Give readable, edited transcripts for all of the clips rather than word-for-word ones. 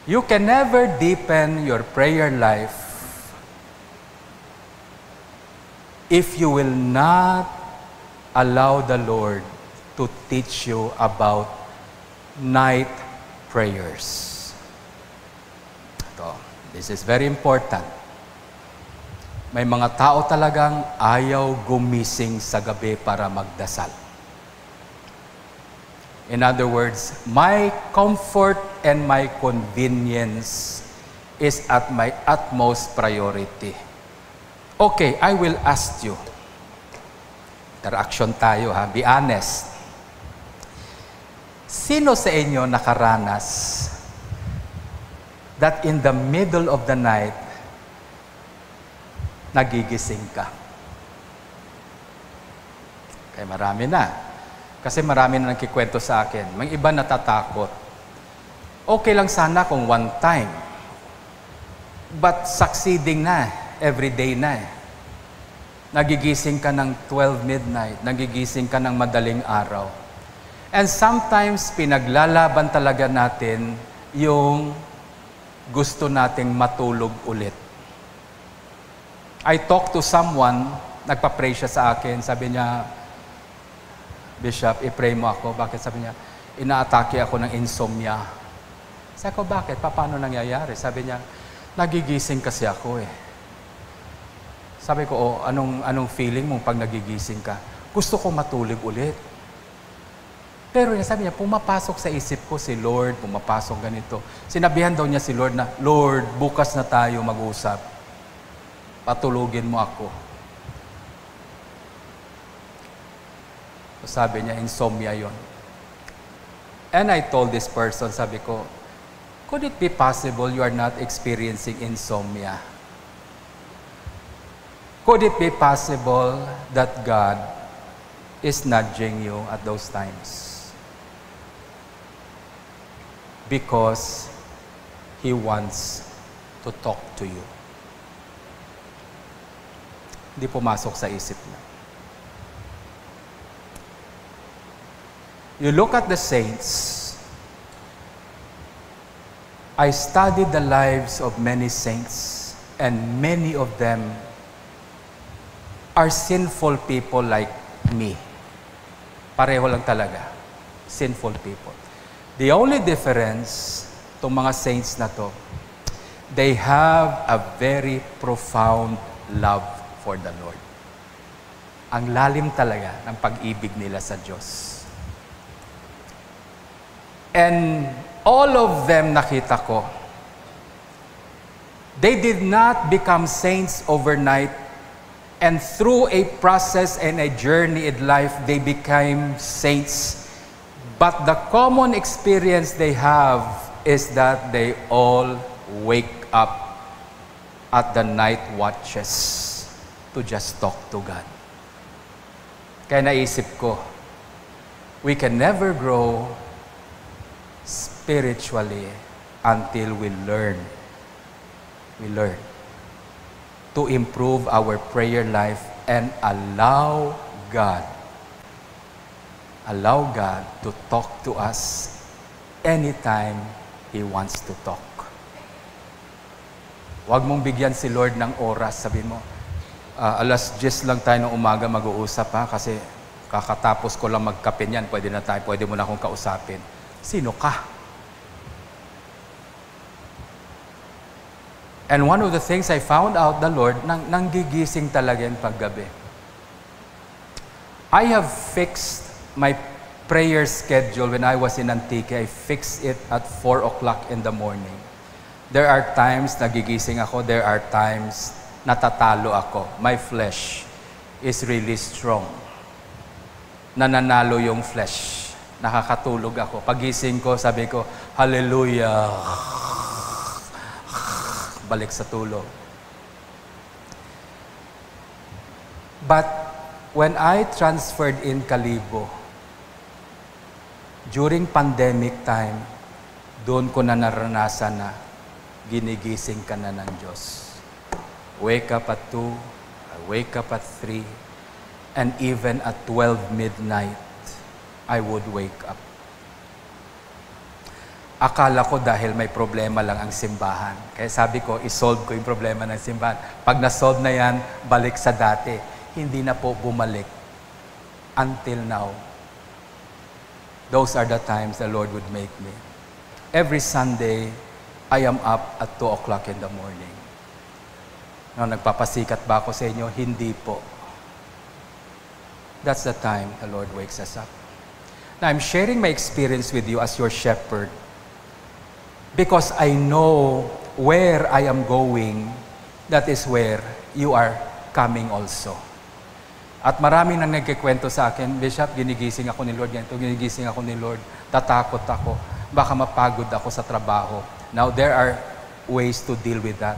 You can never deepen your prayer life if you will not allow the Lord to teach you about night prayers. This is very important. May mga tao talagang ayaw gumising sa gabi para magdasal. In other words, my comfort and my convenience is at my utmost priority. Okay, I will ask you. Interaction tayo ha, be honest. Sino sa inyo nakaranas that in the middle of the night, nagigising ka? Kaya marami na. Kasi marami na nagkikwento sa akin. May iba natatakot. Okay lang sana kung one time. But succeeding na, everyday na. Nagigising ka ng 12 midnight, nagigising ka ng madaling araw. And sometimes, pinaglalaban talaga natin yung gusto nating matulog ulit. I talked to someone, nagpa-pray siya sa akin, sabi niya, Bishop, i-pray mo ako. Bakit? Sabi niya, inaatake ako ng insomnia. Sabi ko, bakit? Paano nangyayari? Sabi niya, nagigising kasi ako eh. Sabi ko, anong feeling mo pag nagigising ka? Gusto ko matulog ulit. Pero sabi niya, pumapasok sa isip ko si Lord, pumapasok ganito. Sinabihan daw niya si Lord na, Lord, bukas na tayo mag-usap. Patulugin mo ako. So sabi niya, insomnia yon. And I told this person, sabi ko, could it be possible you are not experiencing insomnia? Could it be possible that God is nudging you at those times? Because He wants to talk to you. Hindi pumasok sa isip niya. You look at the saints. I studied the lives of many saints, and many of them are sinful people like me. Pareho lang talaga. Sinful people. The only difference, itong mga saints na to, they have a very profound love for the Lord. Ang lalim talaga ng pag-ibig nila sa Diyos. And all of them nakita ko, they did not become saints overnight, and through a process and a journey in life, they became saints. But the common experience they have is that they all wake up at the night watches to just talk to God. Kaya naisip ko, we can never grow spiritually until we learn to improve our prayer life and allow God to talk to us anytime He wants to talk. Huwag mong bigyan si Lord ng oras. Sabi mo, alas 10 lang tayo ng umaga mag-uusap ha, kasi kakatapos ko lang magkape niyan, pwede mo na akong kausapin. Sino ka? And one of the things I found out, the Lord, nanggigising talaga yung paggabi. I have fixed my prayer schedule when I was in Antique. I fixed it at 4 o'clock in the morning. There are times nagigising ako, there are times natatalo ako. My flesh is really strong. Nananalo yung flesh. Nakakatulog ako. Pagising ko, sabi ko, hallelujah. Balik sa tulog. But when I transferred in Kalibo, during pandemic time, doon ko na naranasan na ginigising ka na ng Diyos. Wake up at 2, I wake up at 3, and even at 12 midnight, I would wake up. Akala ko dahil may problema lang ang simbahan. Kaya sabi ko, isolve ko yung problema ng simbahan. Pag na-solve na yan, balik sa dati. Hindi na po bumalik. Until now. Those are the times the Lord would make me. Every Sunday, I am up at 2 o'clock in the morning. No, nagpapasikat ba ako sa inyo? Hindi po. That's the time the Lord wakes us up. Now, I'm sharing my experience with you as your shepherd because I know where I am going, that is where you are coming also. At marami nang nagkikwento sa akin, Bishop, ginigising ako ni Lord, ganito, ginigising ako ni Lord, tatakot ako, baka mapagod ako sa trabaho. Now, there are ways to deal with that.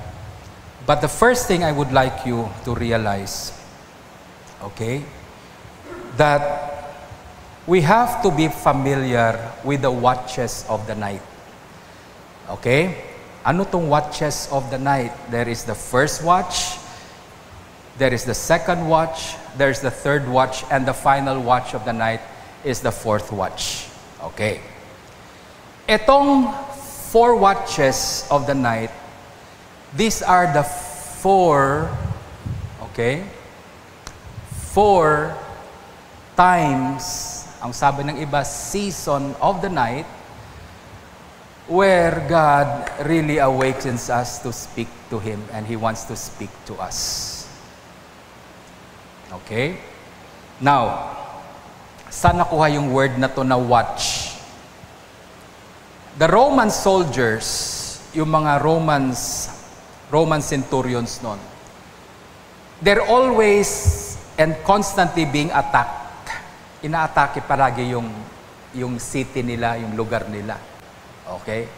But the first thing I would like you to realize, okay, that we have to be familiar with the watches of the night. Okay? Ano tong watches of the night? There is the first watch, there is the second watch, there is the third watch, and the final watch of the night is the fourth watch. Okay. Itong 4 watches of the night, these are the 4 times, ang sabi ng iba, season of the night, where God really awakens us to speak to Him and He wants to speak to us. Okay? Now, saan nakuha yung word na to na watch? The Roman soldiers, yung mga Roman centurions noon, they're always and constantly being attacked. Ina-atake palagi yung city nila, yung lugar nila. Okay?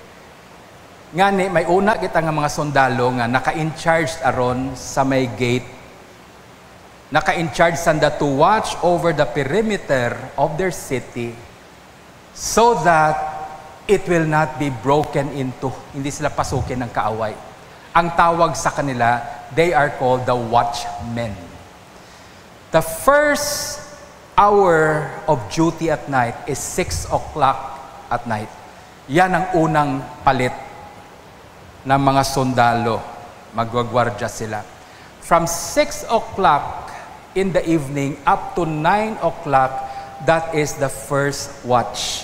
Ngani, may una kita nga mga sundalo nga naka-in-charge aron sa may gate. Naka-in-charge sanda to watch over the perimeter of their city so that it will not be broken into. Hindi sila pasukin ng kaaway. Ang tawag sa kanila, they are called the watchmen. The first hour of duty at night is 6 o'clock at night. Yan ang unang palit ng mga sundalo. Magwagwardya sila. From 6 o'clock in the evening up to 9 o'clock, that is the first watch.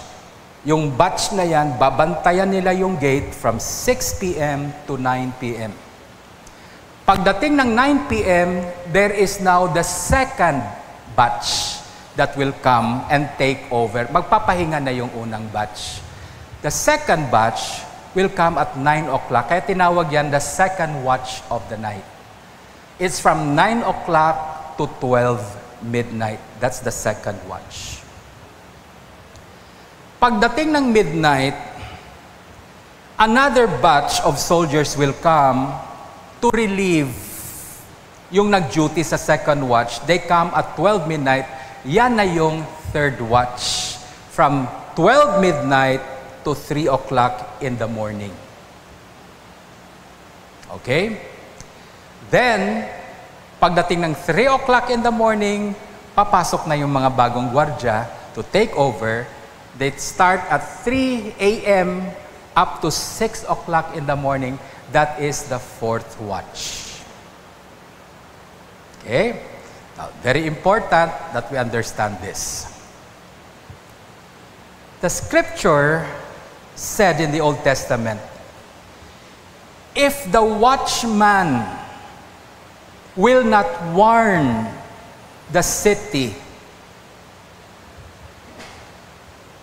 Yung batch na yan, babantayan nila yung gate from 6 p.m. to 9 p.m. Pagdating ng 9 p.m., there is now the second batch that will come and take over. Magpapahinga na yung unang batch. The second batch will come at 9 o'clock. Kaya tinawag yan the second watch of the night. It's from 9 o'clock to 12 midnight. That's the second watch. Pagdating ng midnight, another batch of soldiers will come to relieve yung nag-duty sa second watch. They come at 12 midnight. Yan na yung third watch. From 12 midnight to 3 o'clock in the morning. Okay? Then, pagdating ng 3 o'clock in the morning, papasok na yung mga bagong gwardya to take over. They start at 3 a.m. up to 6 o'clock in the morning. That is the fourth watch. Okay? Now, very important that we understand this. The scripture said in the Old Testament, if the watchman will not warn the city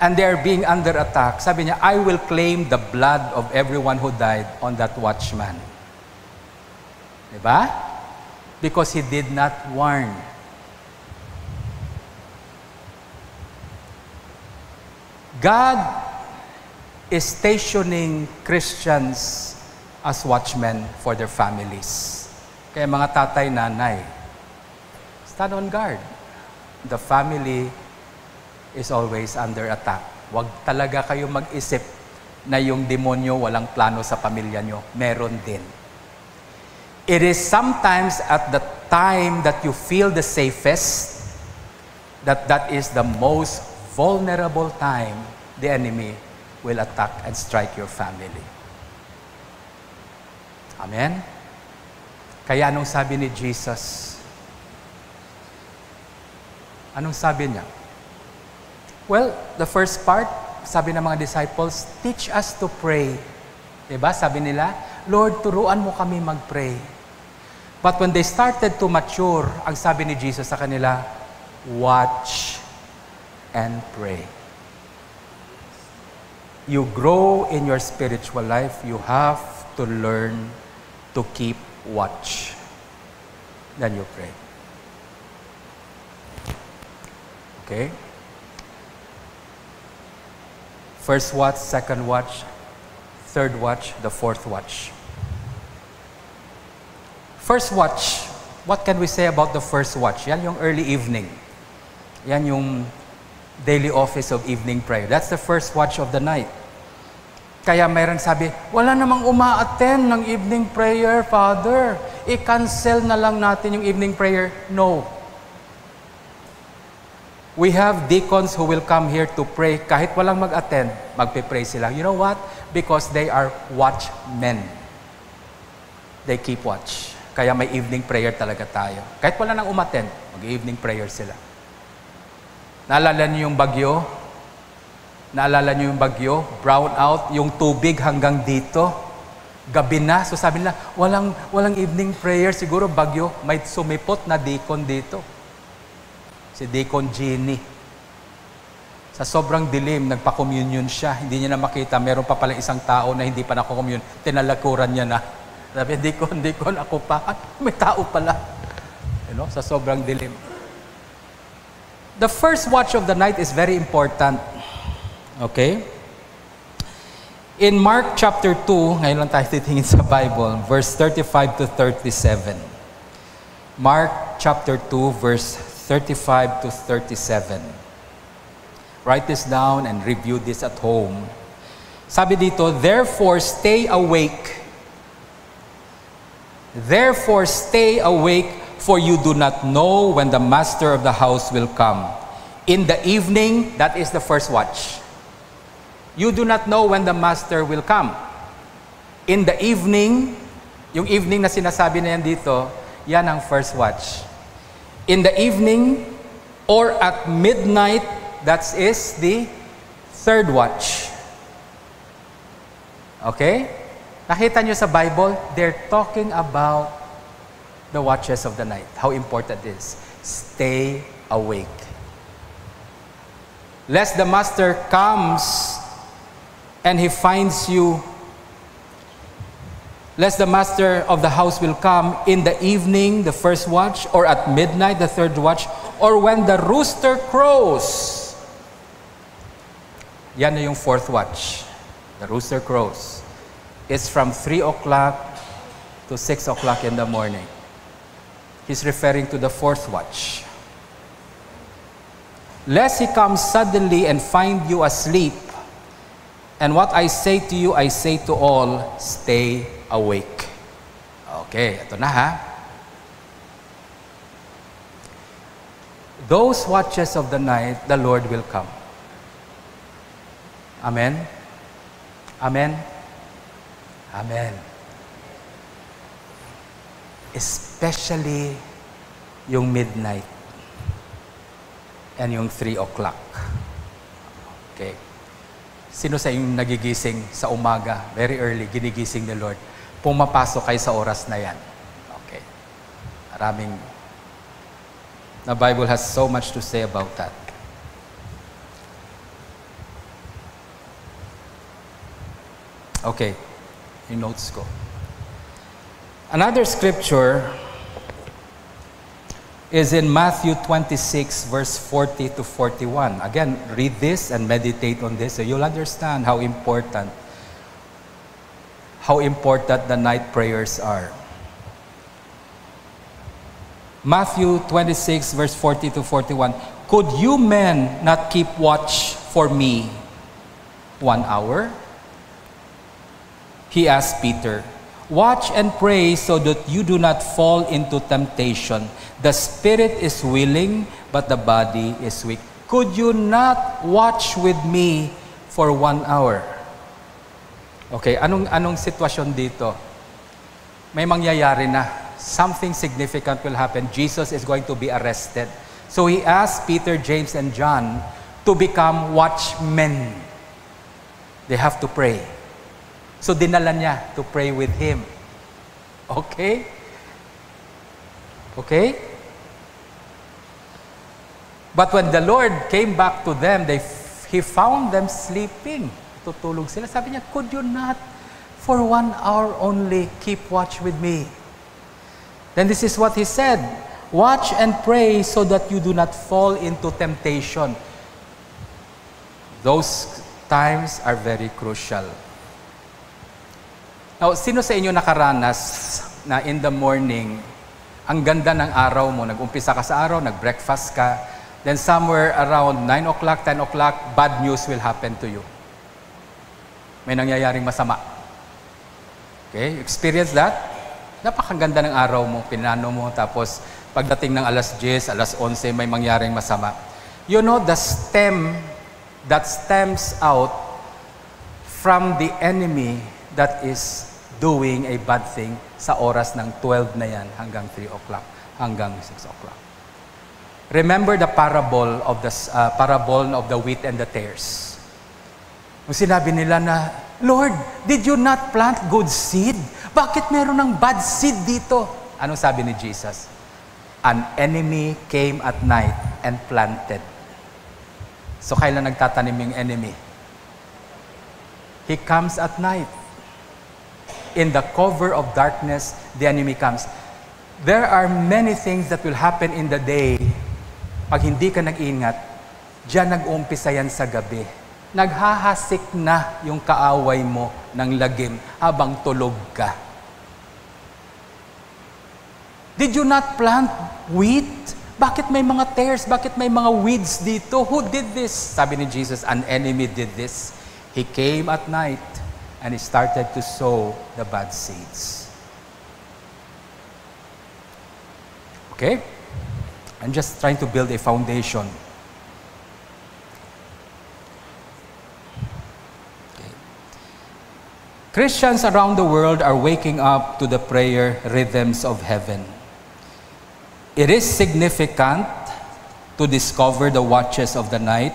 and they are being under attack, sabi niya, I will claim the blood of everyone who died on that watchman. Diba? Because he did not warn. God is stationing Christians as watchmen for their families. Kaya mga tatay, nanay, stand on guard. The family is always under attack. Huwag talaga kayo mag-isip na yung demonyo walang plano sa pamilya nyo. Meron din. It is sometimes at the time that you feel the safest, that is the most vulnerable time the enemy will attack and strike your family. Amen? Kaya anong sabi ni Jesus? Anong sabi niya? Well, the first part, sabi ng mga disciples, teach us to pray. Diba? Sabi nila, Lord, turuan mo kami mag-pray. But when they started to mature, ang sabi ni Jesus sa kanila, watch and pray. You grow in your spiritual life, you have to learn to keep watch. Then you pray. Okay? First watch, second watch, third watch, the fourth watch. First watch, what can we say about the first watch? Yan yung early evening. Yan yung daily office of evening prayer. That's the first watch of the night. Kaya mayroong sabi, wala namang uma-attend ng evening prayer, Father. I-cancel na lang natin yung evening prayer. No. We have deacons who will come here to pray. Kahit walang mag-attend, magpe-pray sila. You know what? Because they are watchmen. They keep watch. Kaya may evening prayer talaga tayo. Kahit wala nang umattend, mag-evening prayer sila. Naalala niyo yung bagyo? Naalala niyo yung bagyo? Brown out, yung tubig hanggang dito. Gabi na. So sabi nila, walang evening prayer. Siguro bagyo, may sumipot na deacon dito. Si Deacon Jenny. Sa sobrang dilim, nagpa-communion siya. Hindi niya na makita. Meron pa pala isang tao na hindi pa nako-communion. Tinalakuran niya na. Sabi, Deacon, ako pa. May tao pala. You know, sa sobrang dilim. The first watch of the night is very important. Okay? In Mark chapter 2, ngayon lang tayo titingin sa Bible, verse 35 to 37. Mark chapter 2, verse 35 to 37. Write this down and review this at home. Sabi dito, therefore stay awake. Therefore stay awake, for you do not know when the master of the house will come. In the evening, that is the first watch. You do not know when the master will come. In the evening, yung evening na sinasabi na yan dito, yan ang first watch. In the evening or at midnight, that is the third watch. Okay? Nakita nyo sa Bible, they're talking about the watches of the night. How important it is. Stay awake. Lest the master comes and he finds you. Lest the master of the house will come in the evening, the first watch, or at midnight, the third watch, or when the rooster crows. Yan na yung fourth watch. The rooster crows. It's from 3 o'clock to 6 o'clock in the morning. He's referring to the fourth watch. Lest he comes suddenly and find you asleep. And what I say to you, I say to all, stay awake. Okay, ito na ha. Those watches of the night, the Lord will come. Amen? Amen? Amen. Especially yung midnight and yung 3 o'clock. Okay. Sino sa inyong nagigising sa umaga, very early, ginigising ni Lord, pumapasok kayo sa oras na yan? Okay. Maraming, the Bible has so much to say about that. Okay. Yung notes ko. Another scripture is in Matthew 26, verse 40 to 41. Again, read this and meditate on this so you'll understand how important the night prayers are. Matthew 26, verse 40 to 41. Could you men not keep watch for me 1 hour? He asked Peter, watch and pray so that you do not fall into temptation. The spirit is willing, but the body is weak. Could you not watch with me for 1 hour? Okay, anong sitwasyon dito? May mangyayari na. Something significant will happen. Jesus is going to be arrested. So he asked Peter, James, and John to become watchmen. They have to pray. So dinala niya to pray with him. Okay? Okay? But when the Lord came back to them, He found them sleeping. Tutulog sila. Sabi niya, could you not for 1 hour only keep watch with me? Then this is what He said, watch and pray so that you do not fall into temptation. Those times are very crucial. Now, sino sa inyo nakaranas na in the morning, ang ganda ng araw mo, nag-umpisa ka sa araw, nag-breakfast ka, then somewhere around 9 o'clock, 10 o'clock, bad news will happen to you. May nangyayaring masama. Okay? Experience that? Napakaganda ng araw mo, pinano mo, tapos pagdating ng alas 10, alas 11, may mangyaring masama. You know, the stem that stems out from the enemy that is doing a bad thing sa oras ng 12 na yan hanggang 3 o'clock, hanggang 6 o'clock. Remember the parable of the wheat and the tares. Nung sinabi nila na, Lord, did you not plant good seed? Bakit meron ng bad seed dito? Anong sabi ni Jesus? An enemy came at night and planted. So kailan nagtatanim yung enemy? He comes at night. In the cover of darkness, the enemy comes. There are many things that will happen in the day. Pag hindi ka nag-ingat, diyan nag-uumpisa yan sa gabi. Naghahasik na yung kaaway mo ng lagim habang tulog ka. Did you not plant wheat? Bakit may mga tares? Bakit may mga weeds dito? Who did this? Sabi ni Jesus, an enemy did this. He came at night and he started to sow the bad seeds. Okay? I'm just trying to build a foundation. Christians around the world are waking up to the prayer rhythms of heaven. It is significant to discover the watches of the night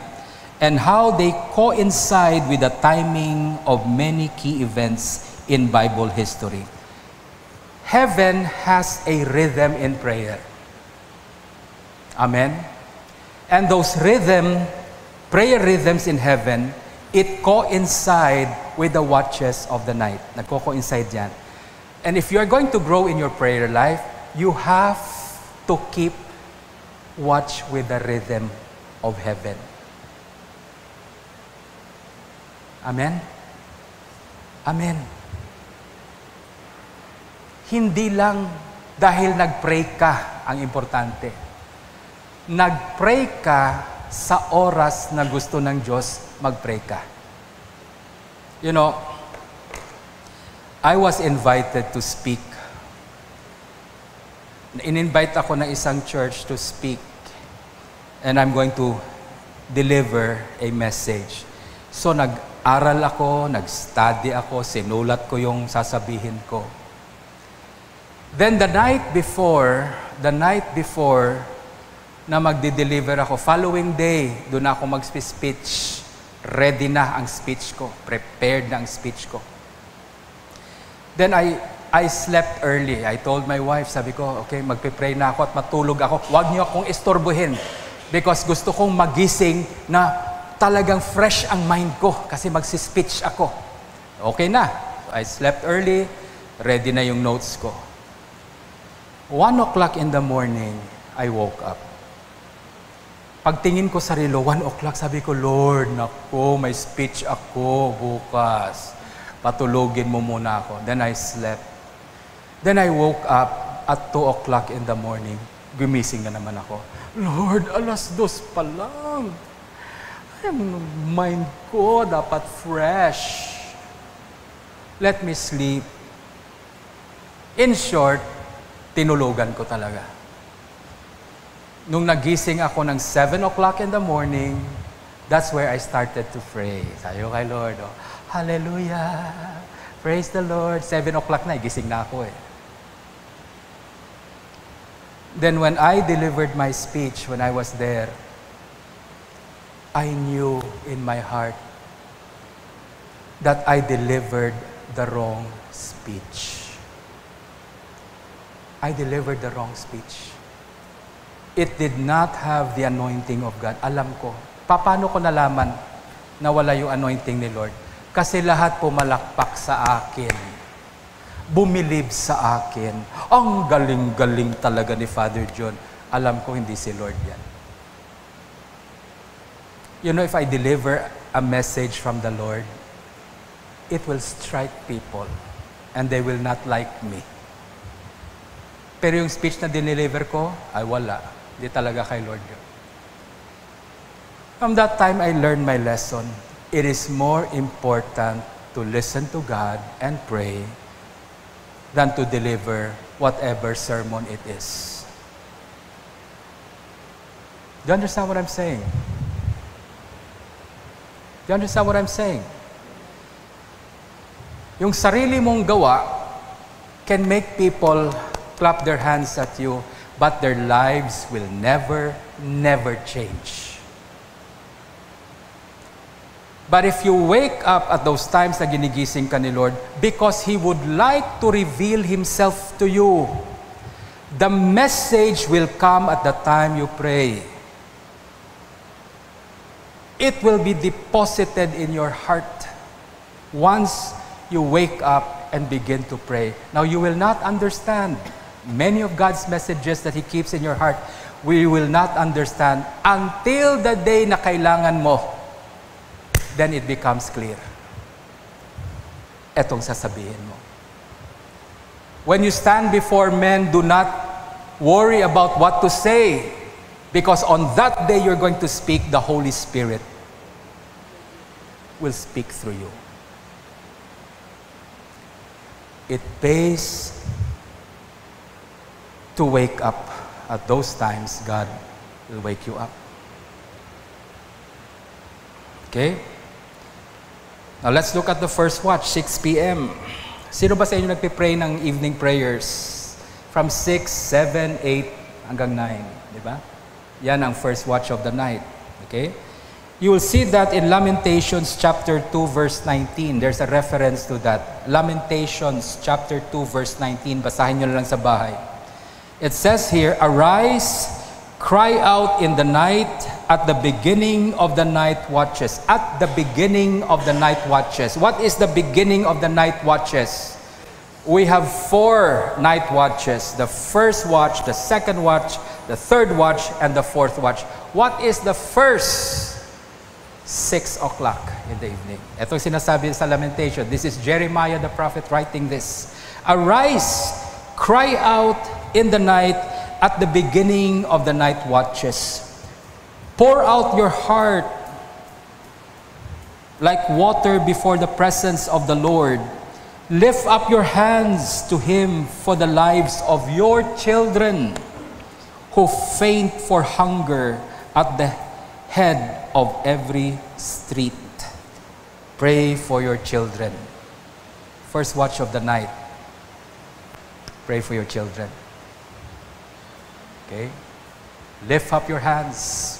and how they coincide with the timing of many key events in Bible history. Heaven has a rhythm in prayer. Amen? And those prayer rhythms in heaven, it coincide with the watches of the night. Nagko-coincide yan. And if you are going to grow in your prayer life, you have to keep watch with the rhythm of heaven. Amen? Amen. Hindi lang dahil nag-pray ka ang importante. Nag-pray ka sa oras na gusto ng Diyos mag-pray ka. You know, I was invited to speak. In-invite ako ng isang church to speak. And I'm going to deliver a message. So nag-aral ako, nag-study ako, sinulat ko yung sasabihin ko. Then the night before na magdi-deliver ako, following day, doon ako mag-speech. Ready na ang speech ko. Prepared na ang speech ko. Then I slept early. I told my wife, sabi ko, okay, magpe-pray na ako at matulog ako. Huwag niyo akong istorbohin. Because gusto kong magising na talagang fresh ang mind ko kasi magsi-speech ako. Okay na. I slept early. Ready na yung notes ko. 1 o'clock in the morning, I woke up. Pagtingin ko sa relo, 1 o'clock, sabi ko, Lord, naku, may speech ako bukas. Patulogin mo muna ako. Then I slept. Then I woke up at 2 o'clock in the morning. Gumising na naman ako. Lord, 2:00 pa lang. Mind ko dapat fresh. Let me sleep. In short, tinulogan ko talaga. Nung nagising ako ng 7 o'clock in the morning, that's where I started to pray. Sayo kay Lord, oh, Hallelujah, Praise the Lord. 7 o'clock na, gising na ako eh. Then when I delivered my speech, when I was there, I knew in my heart that I delivered the wrong speech. I delivered the wrong speech. It did not have the anointing of God. Alam ko. Paano ko nalaman na wala yung anointing ni Lord? Kasi lahat pumalakpak sa akin. Bumilib sa akin. Ang galing-galing talaga ni Father John. Alam ko hindi si Lord yan. You know, if I deliver a message from the Lord, it will strike people and they will not like me. Pero yung speech na dineliver ko, ay wala. Hindi talaga kay Lord yun. From that time, I learned my lesson. It is more important to listen to God and pray than to deliver whatever sermon it is. Do you understand what I'm saying? Do you understand what I'm saying? Yung sarili mong gawa can make people clap their hands at you, but their lives will never change. But if you wake up at those times na ginigising ka ni Lord, because He would like to reveal Himself to you, the message will come at the time you pray. It will be deposited in your heart once you wake up and begin to pray. Now, you will not understand many of God's messages that He keeps in your heart. We will not understand until the day na kailangan mo. Then it becomes clear. Etong sasabihin mo. When you stand before men, do not worry about what to say, because on that day you're going to speak, the Holy Spirit will speak through you. It pays to wake up. At those times, God will wake you up. Okay? Now, let's look at the first watch, 6 p.m. Sino ba sa inyo nagpipray ng evening prayers? From 6, 7, 8, hanggang 9. Di ba? Yan ang first watch of the night. Okay? You will see that in Lamentations chapter 2, verse 19. There's a reference to that. Lamentations chapter 2, verse 19. Basahin nyo lang sa bahay. It says here, "Arise, cry out in the night, at the beginning of the night watches." At the beginning of the night watches. What is the beginning of the night watches? We have 4 night watches. The first watch, the second watch, the third watch, and the fourth watch. What is the first? 6 o'clock in the evening. Ito sinasabi sa Lamentation. This is Jeremiah the prophet writing this. "Arise, cry out in the night, at the beginning of the night watches. Pour out your heart like water before the presence of the Lord. Lift up your hands to Him for the lives of your children who faint for hunger at the head of every street." Pray for your children. First watch of the night. Pray for your children. Okay? Lift up your hands.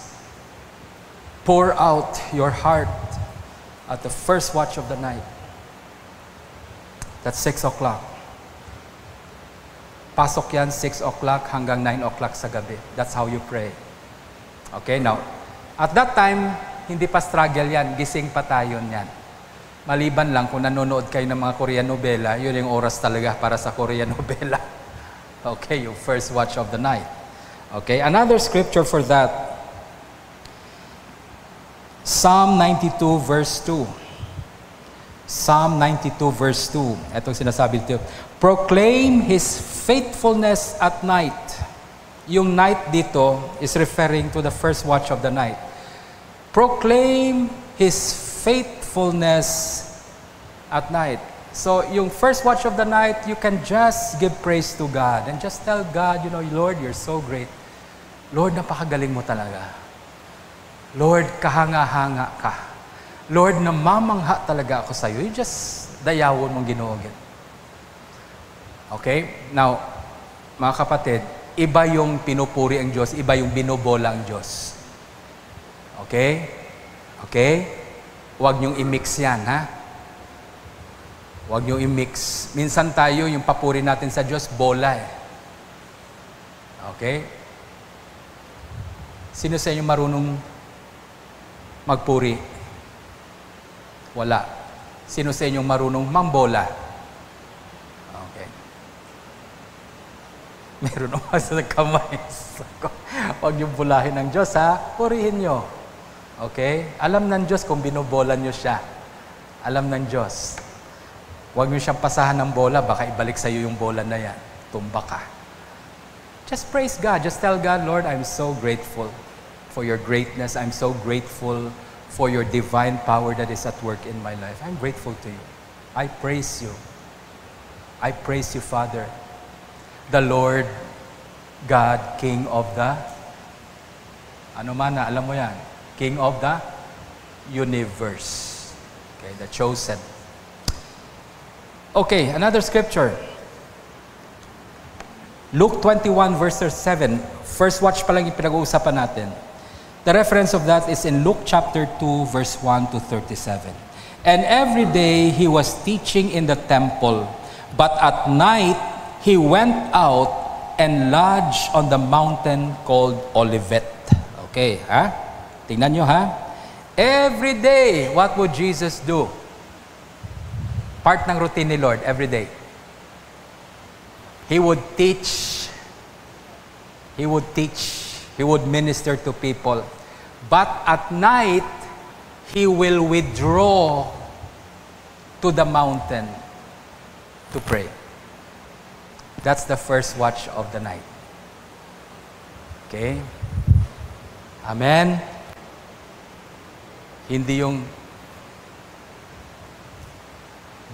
Pour out your heart at the first watch of the night. That's 6 o'clock. Pasok yan 6 o'clock hanggang 9 o'clock sa gabi. That's how you pray. Okay, now, at that time, hindi pa struggle yan. Gising pa tayo yan. Maliban lang kung nanonood kayo ng mga Korean novela, yun yung oras talaga para sa Korean novela. Okay, yung first watch of the night. Okay, another scripture for that. Psalm 92 verse 2. Psalm 92 verse 2. Itong sinasabi dito. "Proclaim His faithfulness at night." Yung night dito is referring to the first watch of the night. Proclaim His faithfulness at night. So, yung first watch of the night, you can just give praise to God and just tell God, you know, "Lord, you're so great. Lord, napakagaling mo talaga. Lord, kahanga-hanga ka. Lord, namamangha talaga ako sa iyo." You just dayawon mong Ginoo. Okay? Now, mga kapatid, iba yung pinupuri ang Diyos, iba yung binobola ang Diyos. Okay? Okay? Huwag niyong i-mix yan, ha? Huwag niyong i-mix. Minsan tayo, yung papuri natin sa Diyos, bola eh. Okay? Sino sa inyo marunong magpuri? Wala. Sino sa inyo marunong mambola? Okay. Meron naman sa kamay. Huwag niyong bulahin ng Diyos, ha? Purihin niyo. Okay? Alam ng Diyos kung binobola niyo siya. Alam ng Diyos. Huwag niyo siyang pasahan ng bola, baka ibalik sa iyo yung bola na yan. Tumba ka. Just praise God. Just tell God, Lord, I'm so grateful for your greatness. I'm so grateful for your divine power that is at work in my life. I'm grateful to you. I praise you. I praise you, Father. The Lord, God, King of the, ano man na, alam mo yan, King of the universe. Okay, the chosen. Okay, another scripture. Luke 21 verse 7. First watch pa lang yung pinag-uusapan natin. The reference of that is in Luke chapter 2 verse 1 to 37. And every day he was teaching in the temple, but at night he went out and lodged on the mountain called Olivet. Okay, ha? Tingnan nyo, ha? Every day, what would Jesus do? Part ng routine ni Lord, every day. He would teach. He would teach. He would minister to people. But at night, He will withdraw to the mountain to pray. That's the first watch of the night. Okay? Amen? Hindi yung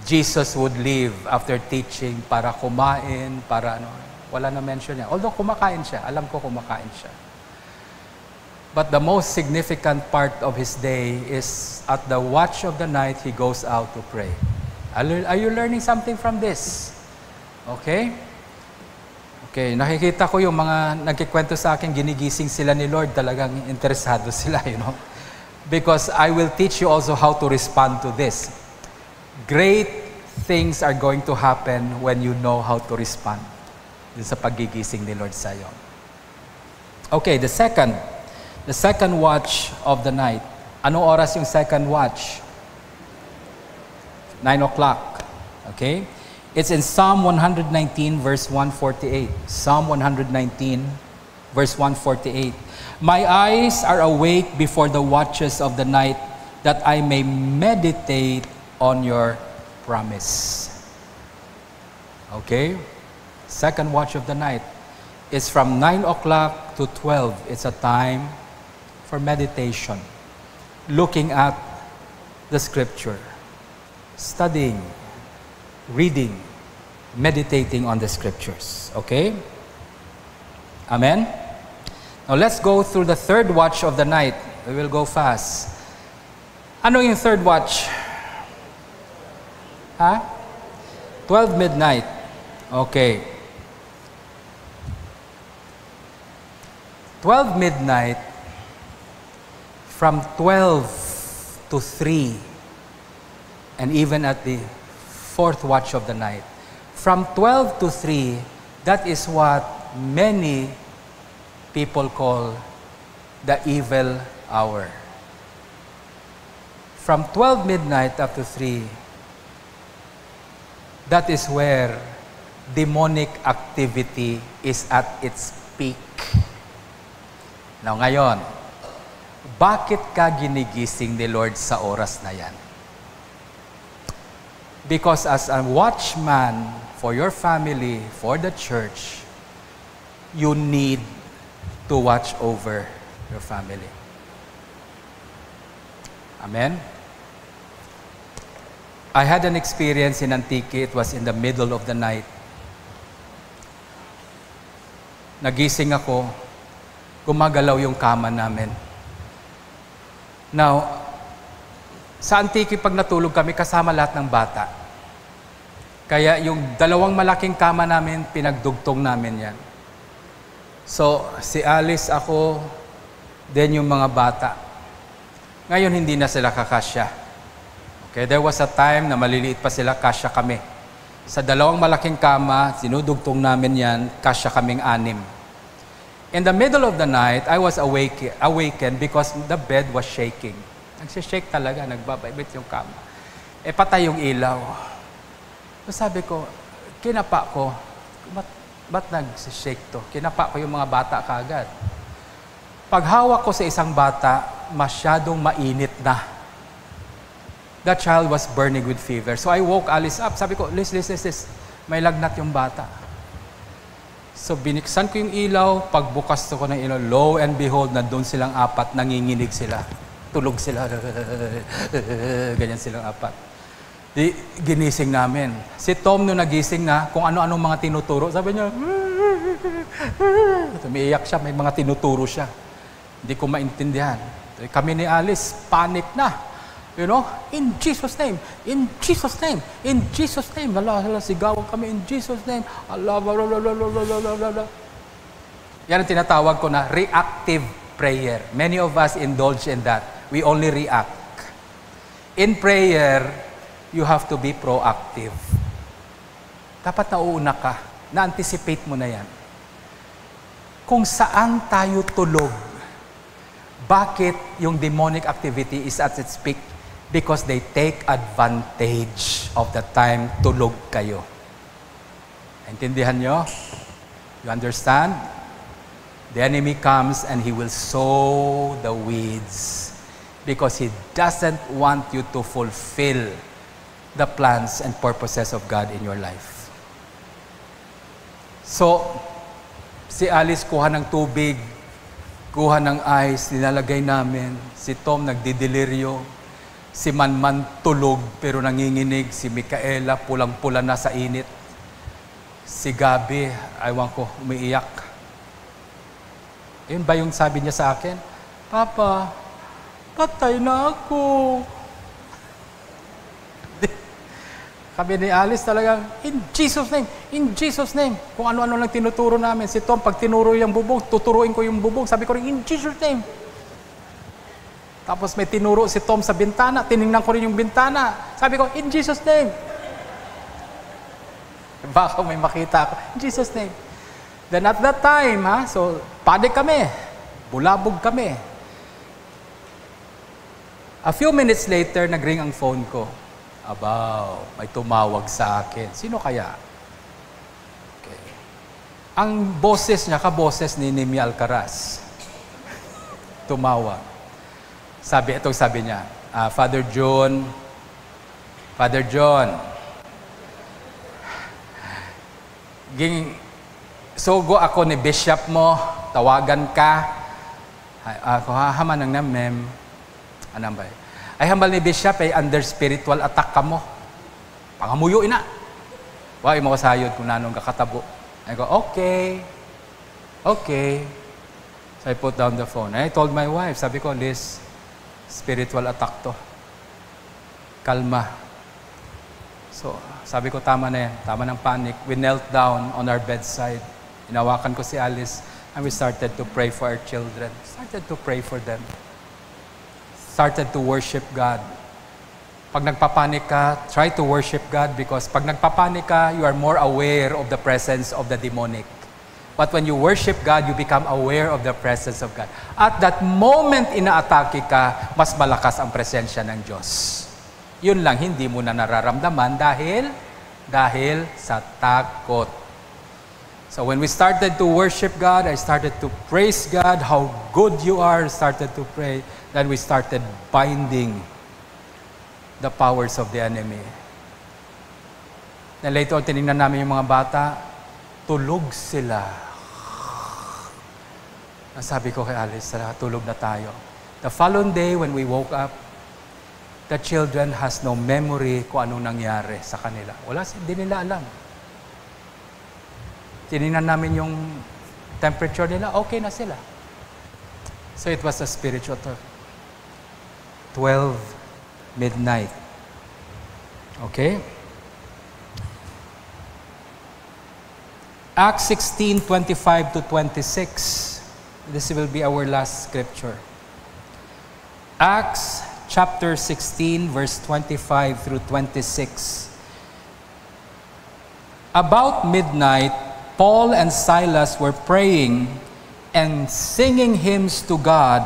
Jesus would leave after teaching para kumain, para ano. Wala na mention niya. Although kumakain siya. Alam ko kumakain siya. But the most significant part of his day is at the watch of the night, he goes out to pray. Are you learning something from this? Okay? Okay, nakikita ko yung mga nagkikwento sa akin, ginigising sila ni Lord, talagang interesado sila, you know. Because I will teach you also how to respond to this. Great things are going to happen when you know how to respond sa pagigising ni Lord sa iyo. Okay, the second watch of the night. Anong oras yung second watch? 9 o'clock. Okay? It's in Psalm 119 verse 148. Psalm 119 verse 148. My eyes are awake before the watches of the night, that I may meditate on your promise. Okay? Second watch of the night is from 9 o'clock to 12. It's a time for meditation, looking at the scripture, studying, reading, meditating on the scriptures. Okay? Amen? Now let's go through the third watch of the night. We will go fast. Ano yung third watch? Ha? 12 midnight. Okay. 12 midnight, from 12 to 3, and even at the fourth watch of the night. From 12 to 3, that is what many people call the evil hour. From 12 midnight up to 3, that is where demonic activity is at its peak. Now ngayon, bakit ka ginigising ni Lord sa oras na yan? Because as a watchman for your family, for the church, you need to watch over your family. Amen? I had an experience in Antique. It was in the middle of the night. Nagising ako, gumagalaw yung kama namin. Now, sa Antique, pag natulog kami, kasama lahat ng bata. Kaya yung dalawang malaking kama namin, pinagdugtong namin yan. So, si Alice, ako, then yung mga bata. Ngayon, hindi na sila kakasya. Okay, there was a time na maliliit pa sila, kasya kami. Sa dalawang malaking kama, sinudugtong namin yan, kasya kaming 6. In the middle of the night, I was awakened because the bed was shaking. Nagsishake talaga, nagbabaibit yung kama. Patay yung ilaw. So sabi ko, kinapa ko, ba't nagsishake to? Kinapa ko yung mga bata kaagad. Paghawak ko sa isang bata, masyadong mainit na. That child was burning with fever. So I woke Alice up. Sabi ko, Liz, may lagnat yung bata. So biniksan ko yung ilaw, pagbukas ko ng ilaw, lo and behold, nandun silang 4, nanginginig sila. Tulog sila. Ganyan silang 4. Di, ginising namin. Si Tom, nung nagising na, kung ano-anong mga tinuturo, sabi niya, umiiyak siya, may mga tinuturo siya. Hindi ko maintindihan. Kami ni Alice, panic na. You know, in Jesus' name, in Jesus' name, in Jesus' name. Hala, sigawan kami, in Jesus' name. Allah, yan ang tinatawag ko na reactive prayer. Many of us indulge in that. We only react. In prayer, you have to be proactive. Dapat nauuna ka. Na-anticipate mo na yan. Kung saan tayo tulog, bakit yung demonic activity is at its peak? Because they take advantage of the time tulog kayo. Intindihan nyo? You understand? The enemy comes and he will sow the weeds because he doesn't want you to fulfill the plans and purposes of God in your life. So, si Alice kuha ng tubig, kuha ng ice, nilalagay namin. Si Tom nagdideliryo. Si Manman tulog pero nanginginig. Si Micaela pulang-pula na sa init. Si Gabi, aywan ko, umiiyak. Yun ba yung sabi niya sa akin? Papa, patay na ako. Kami ni Alice talagang, in Jesus' name, in Jesus' name. Kung ano-ano lang tinuturo namin. Si Tom, pag tinuro yung bubong, tuturuin ko yung bubong. Sabi ko rin, in Jesus' name. Tapos may tinuro si Tom sa bintana. Tiningnan ko rin yung bintana. Sabi ko, in Jesus' name. Baka may makita ako, in Jesus' name. Then at that time, so panik kami. Bulabog kami. A few minutes later, nag-ring ang phone ko. Abaw, may tumawag sa akin. Sino kaya? Okay. Ang boses niya, kaboses ni Nimi Alcaraz. Tumawag. Sabi niya, Father John, sugo ako ni Bishop mo, tawagan ka. Ako haman ng mem. Anong ba? Ay hambal ni Bishop ay under spiritual attack ka mo. Pangamuyo ina. Why mo kasayod kung nanong kakatabo. I go, okay. So I put down the phone. I told my wife, sabi ko, Liz, spiritual attack to. Kalma. So, sabi ko, tama na yan. Tama ng panic. We knelt down on our bedside. Inawakan ko si Alice and we started to pray for our children. Started to pray for them. Started to worship God. Pag nagpapanik ka, try to worship God because pag nagpapanik ka, you are more aware of the presence of the demonic. But when you worship God, you become aware of the presence of God. At that moment inaatake ka, mas malakas ang presensya ng Diyos. Yun lang, hindi mo na nararamdaman dahil sa takot. So when we started to worship God, I started to praise God, how good you are, started to pray. Then we started binding the powers of the enemy. Then later on, tinignan namin yung mga bata, tulog sila. Sabi ko kay Alice, tulog na tayo. The following day, when we woke up, the children has no memory kung anong nangyari sa kanila. Hindi nila alam. Tinignan namin yung temperature nila, okay na sila. So it was a spiritual talk. 12 midnight. Okay? Acts 16:25 to 26. This will be our last scripture. Acts chapter 16, verse 25 through 26. About midnight, Paul and Silas were praying and singing hymns to God,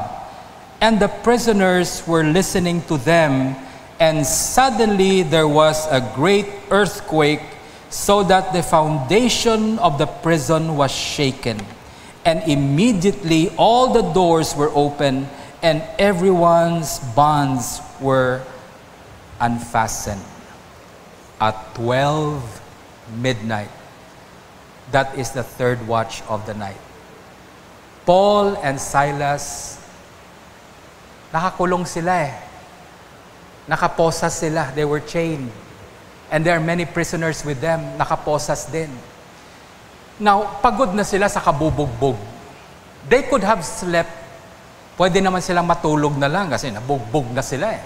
and the prisoners were listening to them, and suddenly there was a great earthquake, so that the foundation of the prison was shaken. And immediately all the doors were open, and everyone's bonds were unfastened. At 12 midnight, that is the third watch of the night, Paul and Silas, nakakulong sila eh. Nakaposas sila. They were chained. And there are many prisoners with them. Nakaposas din. Now, pagod na sila sa kabubugbog. They could have slept. Pwede naman silang matulog na lang kasi nabugbog na sila eh.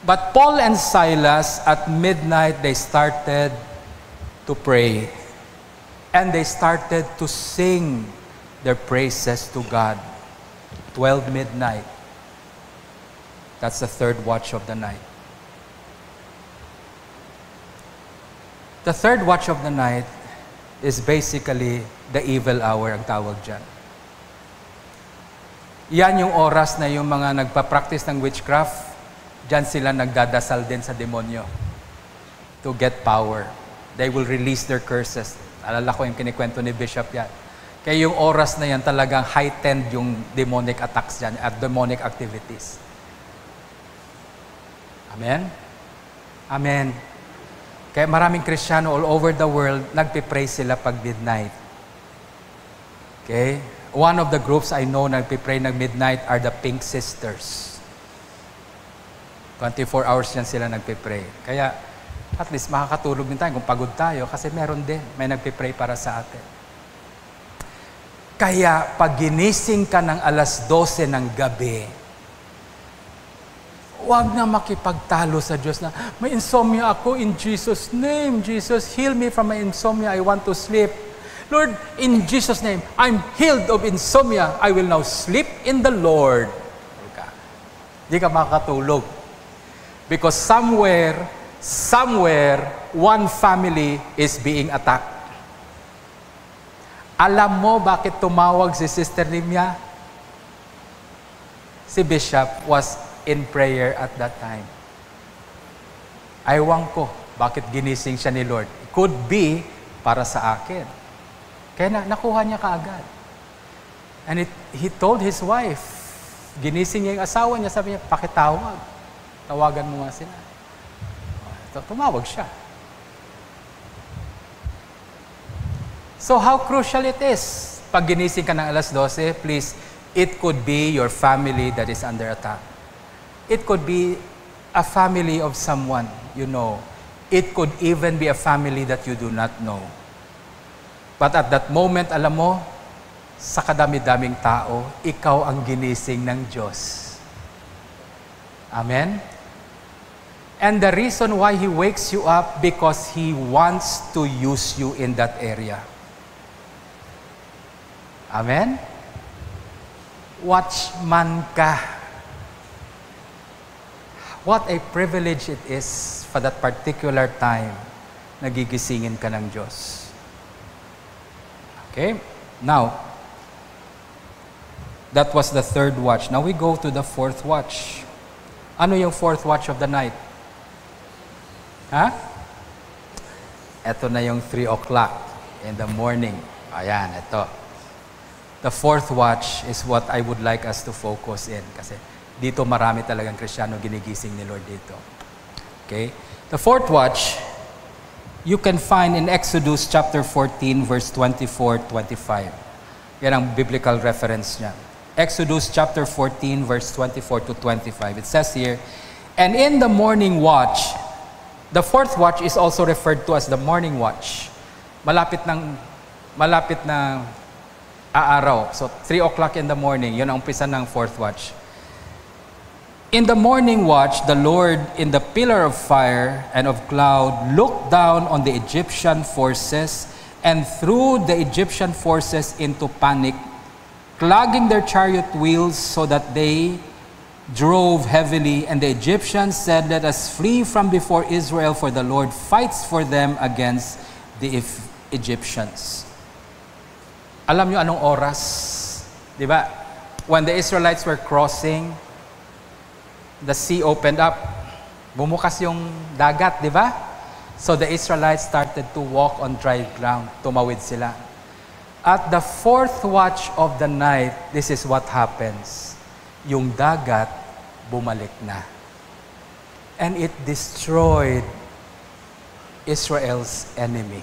But Paul and Silas, at midnight, they started to pray. And they started to sing their praises to God. 12 midnight. That's the third watch of the night. The third watch of the night is basically the evil hour, ang tawag dyan. Yan yung oras na yung mga nagpa-practice ng witchcraft, dyan sila nagdadasal din sa demonyo to get power. They will release their curses. Alala ko yung kinikwento ni Bishop yan. Kaya yung oras na yan talagang heightened yung demonic attacks dyan at demonic activities. Amen? Amen. Kaya maraming Kristiyano all over the world, nagpipray sila pag midnight. Okay? One of the groups I know nagpipray ng midnight are the Pink Sisters. 24 hours yan sila nagpipray. Kaya at least makakatulog din tayo kung pagod tayo kasi meron din, may nagpipray para sa atin. Kaya pag ginising ka ng alas 12 ng gabi, huwag na makipagtalo sa Diyos na, may insomnia ako in Jesus' name. Jesus, heal me from my insomnia. I want to sleep. Lord, in Jesus' name, I'm healed of insomnia. I will now sleep in the Lord. Di ka makakatulog. Because somewhere, one family is being attacked. Alam mo bakit tumawag si Sister Nimya? Si Bishop was in prayer at that time. Aywan ko, bakit ginising siya ni Lord. It could be para sa akin. Kaya nakuha niya kaagad. And he told his wife, ginising niya yung asawa niya, sabi niya, pakitawag. Tawagan mo nga sila. Tumawag siya. So how crucial it is. Pag ginising ka ng alas 12, please, it could be your family that is under attack. It could be a family of someone you know. It could even be a family that you do not know. But at that moment, alam mo, sa kadami-daming tao, ikaw ang ginising ng Diyos. Amen? And the reason why He wakes you up, because He wants to use you in that area. Amen? Watchman ka. What a privilege it is for that particular time nagigisingin ka ng Diyos. Okay? Now, that was the third watch. Now we go to the fourth watch. Ano yung fourth watch of the night? Ha? Ito na yung 3 o'clock in the morning. Ayan, ito. The fourth watch is what I would like us to focus in. Kasi dito marami talagang Kristiyano ginigising ni Lord dito. Okay? The fourth watch, you can find in Exodus chapter 14, verse 24-25. Yan ang biblical reference niya. Exodus chapter 14, verse 24-25. It says here, and in the morning watch, the fourth watch is also referred to as the morning watch. Malapit na aaraw. So 3 o'clock in the morning, yun ang umpisa ng fourth watch. In the morning watch, the Lord, in the pillar of fire and of cloud, looked down on the Egyptian forces and threw the Egyptian forces into panic, clogging their chariot wheels so that they drove heavily. And the Egyptians said, "Let us flee from before Israel, for the Lord fights for them against the Egyptians." Alam nyo anong oras? Di ba? When the Israelites were crossing, the sea opened up. Bumukas yung dagat, di ba? So the Israelites started to walk on dry ground. Tumawid sila. At the fourth watch of the night, this is what happens. Yung dagat, bumalik na. And it destroyed Israel's enemy.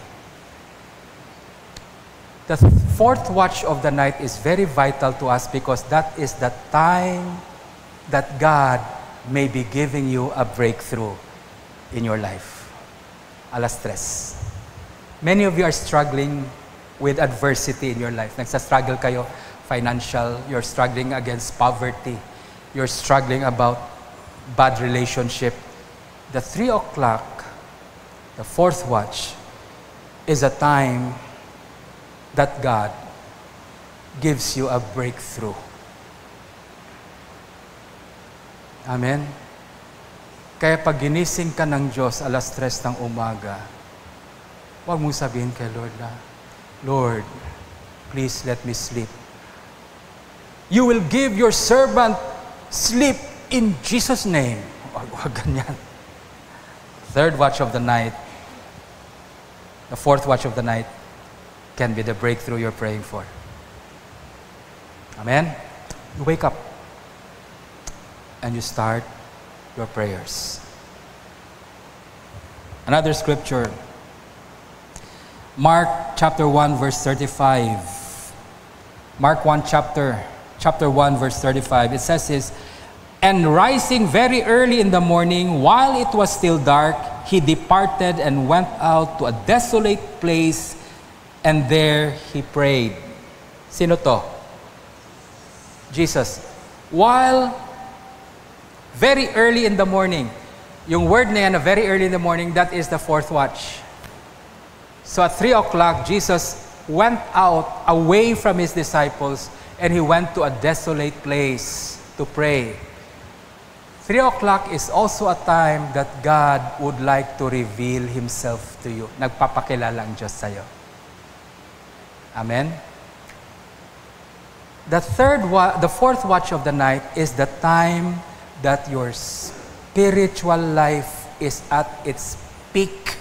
The fourth watch of the night is very vital to us because that is the time that God may be giving you a breakthrough in your life. Alas tres. Many of you are struggling with adversity in your life. Nagsa-struggle kayo, financial, you're struggling against poverty, you're struggling about bad relationship. The 3 o'clock, the fourth watch, is a time that God gives you a breakthrough. Amen? Kaya pag ginising ka ng Diyos alas 3 ng umaga, huwag mong sabihin kay Lord na, "Lord, please let me sleep. You will give your servant sleep in Jesus' name." Huwag ganyan. Third watch of the night, the fourth watch of the night, can be the breakthrough you're praying for. Amen? You wake up and you start your prayers. Another scripture, Mark chapter 1 verse 35. Mark 1 chapter 1 verse 35. It says this, "And rising very early in the morning, while it was still dark, he departed and went out to a desolate place, and there he prayed." Sino to? Jesus. While very early in the morning, yung word na yan, very early in the morning, that is the fourth watch. So at 3 o'clock, Jesus went out away from his disciples and he went to a desolate place to pray. 3 o'clock is also a time that God would like to reveal Himself to you. Nagpapakilala ang Diyos sa'yo. Amen? The fourth watch of the night is the time that your spiritual life is at its peak.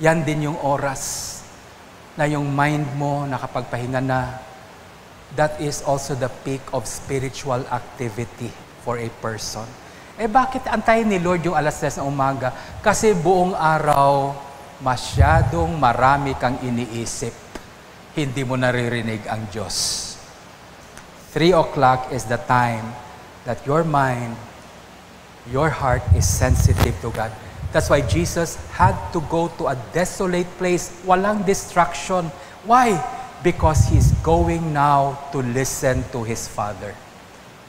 Yan din yung oras na yung mind mo nakapagpahinga na. That is also the peak of spiritual activity for a person. Bakit antayin ni Lord yung alas 3 ng umaga? Kasi buong araw, masyadong marami kang iniisip. Hindi mo naririnig ang Diyos. 3 o'clock is the time that your mind, your heart is sensitive to God. That's why Jesus had to go to a desolate place, walang distraction. Why? Because He's going now to listen to His Father.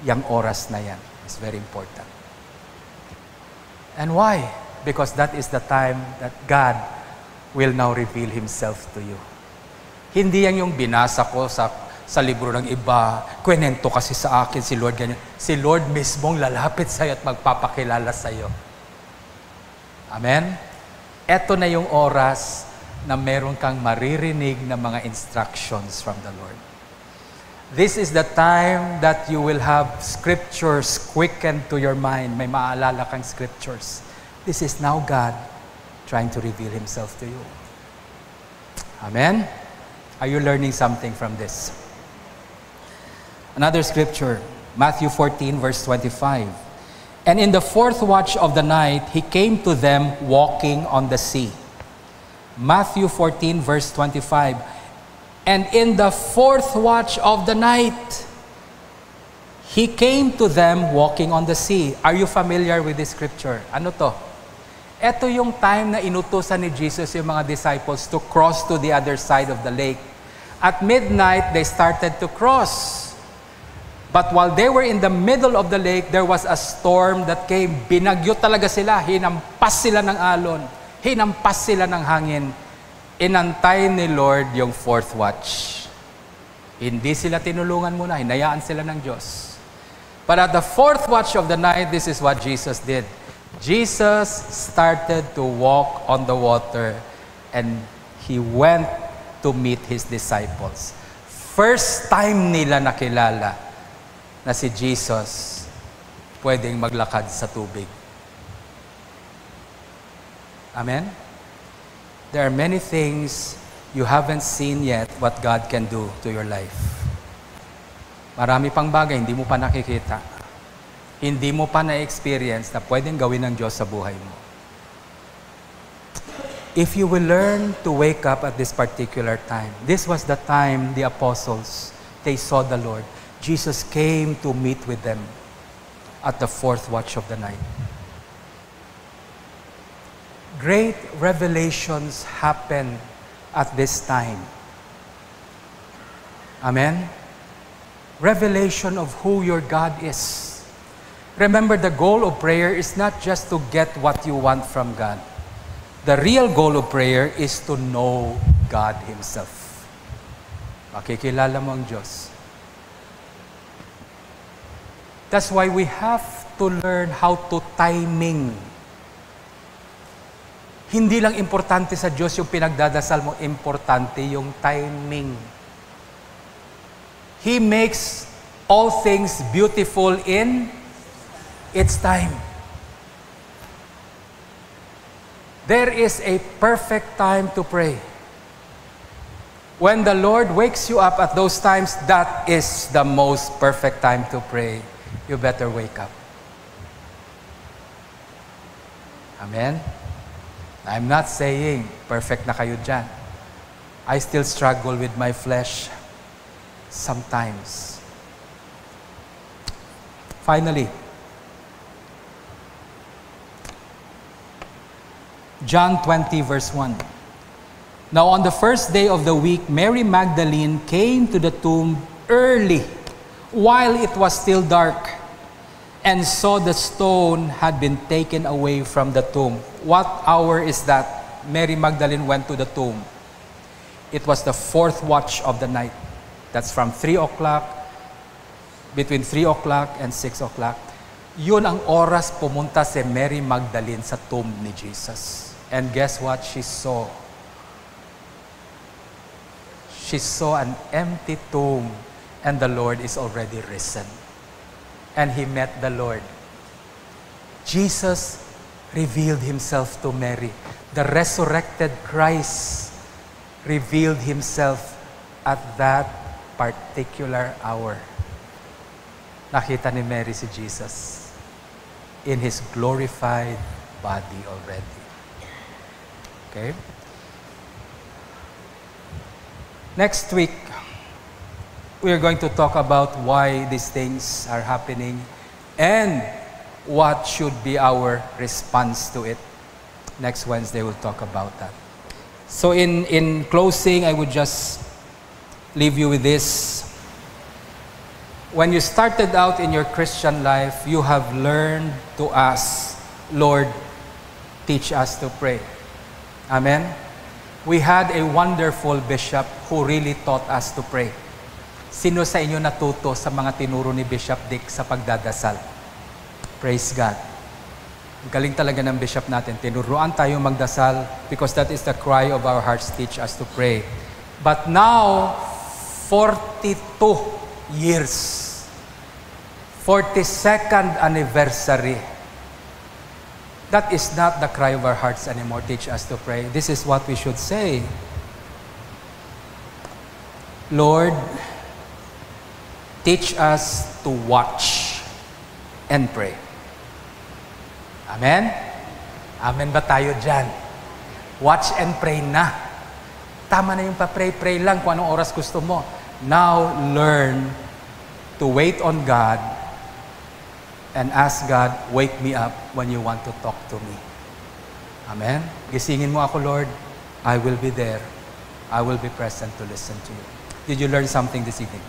Yang oras na yan is very important. And why? Because that is the time that God will now reveal Himself to you. Hindi yan yung binasa ko sa libro ng iba, kwenento kasi sa akin si Lord ganyan. Si Lord mismong lalapit sa'yo at magpapakilala sa'yo. Amen? Ito na yung oras na meron kang maririnig na mga instructions from the Lord. This is the time that you will have scriptures quickened to your mind. May maalala kang scriptures. This is now God trying to reveal Himself to you. Amen? Are you learning something from this? Another scripture, Matthew 14, verse 25. "And in the fourth watch of the night, He came to them walking on the sea." Matthew 14, verse 25. "And in the fourth watch of the night, He came to them walking on the sea." Are you familiar with this scripture? Ano to? Ito yung time na inutusan ni Jesus yung mga disciples to cross to the other side of the lake. At midnight, they started to cross. But while they were in the middle of the lake, there was a storm that came. Binagyo talaga sila. Hinampas sila ng alon. Hinampas sila ng hangin. inantay ni Lord yung fourth watch. Hindi sila tinulungan muna, hinayaan sila ng Diyos. But at the fourth watch of the night, this is what Jesus did. Jesus started to walk on the water and He went to meet His disciples. First time nila nakilala na si Jesus pwedeng maglakad sa tubig. Amen? There are many things you haven't seen yet what God can do to your life. Marami pang bagay hindi mo pa nakikita. Hindi mo pa na-experience na pwedeng gawin ng Diyos sa buhay mo. If you will learn to wake up at this particular time, this was the time the apostles, they saw the Lord. Jesus came to meet with them at the fourth watch of the night. Great revelations happen at this time. Amen? Revelation of who your God is. Remember, the goal of prayer is not just to get what you want from God. The real goal of prayer is to know God Himself. Makikilala mo ang Diyos. That's why we have to learn how to timing. Hindi lang importante sa Diyos yung pinagdadasal mo, importante yung timing. He makes all things beautiful in its time. There is a perfect time to pray. When the Lord wakes you up at those times, that is the most perfect time to pray. You better wake up. Amen? I'm not saying perfect na kayo dyan. I still struggle with my flesh sometimes. Finally, John 20 verse 1. Now on the first day of the week, Mary Magdalene came to the tomb early, while it was still dark, and saw the stone had been taken away from the tomb. What hour is that? Mary Magdalene went to the tomb. It was the fourth watch of the night. That's from 3 o'clock, between 3 o'clock and 6 o'clock. Yun ang oras pumunta si Mary Magdalene sa tomb ni Jesus. And guess what she saw? She saw an empty tomb, and the Lord is already risen. And he met the Lord. Jesus revealed Himself to Mary. The resurrected Christ revealed Himself at that particular hour. Nakita ni Mary si Jesus in His glorified body already. Okay? Next week, we are going to talk about why these things are happening and what should be our response to it. Next Wednesday, we'll talk about that. So in closing, I would just leave you with this. When you started out in your Christian life, you have learned to ask, Lord, teach us to pray. Amen? We had a wonderful bishop who really taught us to pray. Sino sa inyo natuto sa mga tinuro ni Bishop Dick sa pagdadasal? Praise God. Ang galing talaga ng bishop natin. Tinuruan tayo magdasal because that is the cry of our hearts, teach us to pray. But now, 42 years, 42nd anniversary, that is not the cry of our hearts anymore, teach us to pray. This is what we should say. Lord, teach us to watch and pray. Amen? Amen ba tayo dyan? Watch and pray na. Tama na yung pa-pray lang kung anong oras gusto mo. Now, learn to wait on God and ask God, wake me up when you want to talk to me. Amen? Gisingin mo ako, Lord. I will be there. I will be present to listen to you. Did you learn something this evening?